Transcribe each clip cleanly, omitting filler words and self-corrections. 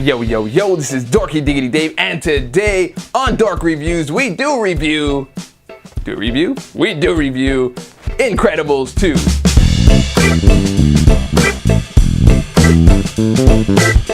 Yo, yo, yo, this is Dorky Diggity Dave, and today on Dork Reviews, we do review Incredibles 2.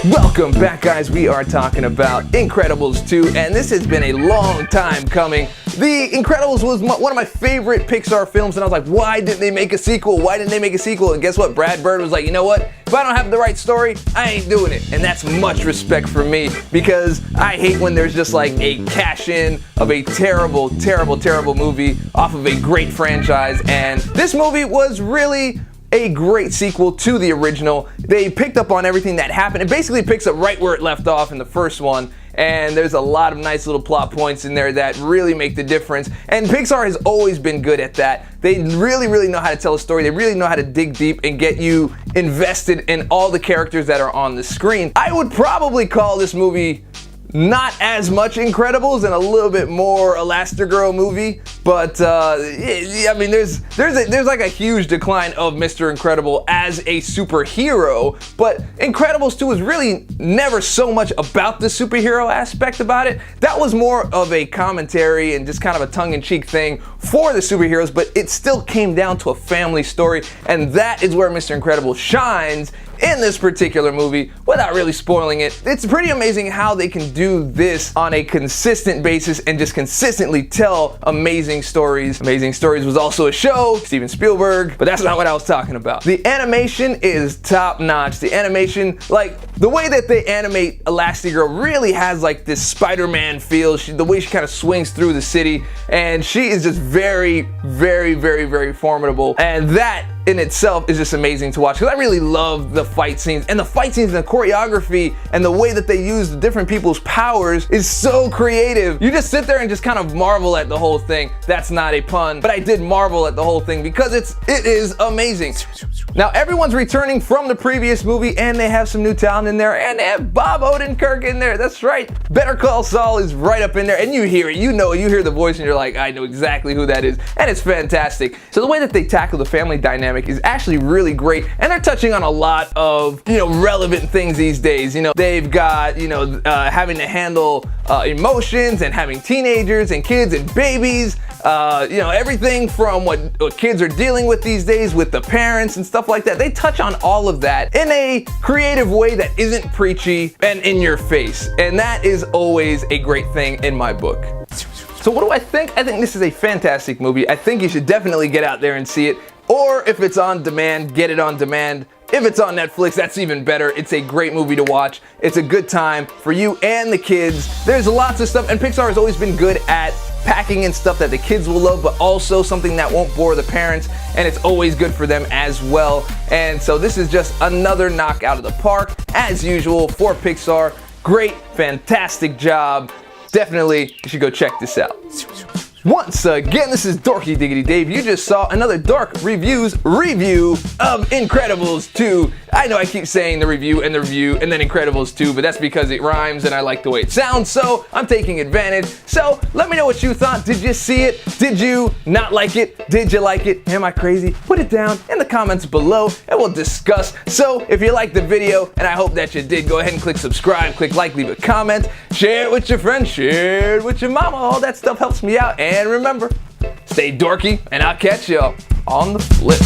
Welcome back, guys. We are talking about Incredibles 2, and this has been a long time coming. The Incredibles was one of my favorite Pixar films, and I was like, why didn't they make a sequel? Why didn't they make a sequel? And guess what? Brad Bird was like, you know what? If I don't have the right story, I ain't doing it. And that's much respect for me, because I hate when there's just like a cash-in of a terrible, terrible, terrible movie off of a great franchise. And this movie was really a great sequel to the original. They picked up on everything that happened. It basically picks up right where it left off in the first one. And there's a lot of nice little plot points in there that really make the difference. And Pixar has always been good at that. They really, really know how to tell a story. They really know how to dig deep and get you invested in all the characters that are on the screen. I would probably call this movie not as much Incredibles and a little bit more Elastigirl movie, but I mean, there's like a huge decline of Mr. Incredible as a superhero, but Incredibles 2 was really never so much about the superhero aspect about it. That was more of a commentary and just kind of a tongue-in-cheek thing for the superheroes, but it still came down to a family story, and that is where Mr. Incredible shines in this particular movie without really spoiling it. It's pretty amazing how they can do this on a consistent basis and just consistently tell amazing stories. Amazing Stories was also a show, Steven Spielberg, but that's not what I was talking about. The animation is top notch. The animation, like the way that they animate Elastigirl really has like this Spider-Man feel. The way she kind of swings through the city, and she is just very, very, very, very formidable. And that in itself is just amazing to watch, because I really love the fight scenes, and the choreography and the way that they use the different people's powers is so creative. You just sit there and just kind of marvel at the whole thing. That's not a pun, but I did marvel at the whole thing because it is amazing. Now everyone's returning from the previous movie, and they have some new talent in there, and they have Bob Odenkirk in there. That's right. Better Call Saul is right up in there, and you hear it. You know, you hear the voice and you're like, I know exactly who that is, and it's fantastic. So the way that they tackle the family dynamic is actually really great, and they're touching on a lot of, you know, relevant things these days. You know, they've got, you know, having to handle emotions and having teenagers and kids and babies. You know, everything from what kids are dealing with these days with the parents and stuff like that. They touch on all of that in a creative way that isn't preachy and in your face. And that is always a great thing in my book. So what do I think? I think this is a fantastic movie. I think you should definitely get out there and see it. Or if it's on demand, get it on demand. If it's on Netflix, that's even better. It's a great movie to watch. It's a good time for you and the kids. There's lots of stuff, and Pixar has always been good at packing in stuff that the kids will love, but also something that won't bore the parents, and it's always good for them as well. And so this is just another knock out of the park, as usual, for Pixar. Great, fantastic job. Definitely, you should go check this out. Once again, this is Dorky Diggity Dave. You just saw another Dork Reviews review of Incredibles 2. I know I keep saying the review and then Incredibles 2, but that's because it rhymes and I like the way it sounds, so I'm taking advantage. So let me know what you thought. Did you see it? Did you not like it? Did you like it? Am I crazy? Put it down in the comments below and we'll discuss. So if you liked the video, and I hope that you did, go ahead and click subscribe, click like, leave a comment, share it with your friends, share it with your mama. All that stuff helps me out. And remember, stay dorky, and I'll catch y'all on the flip.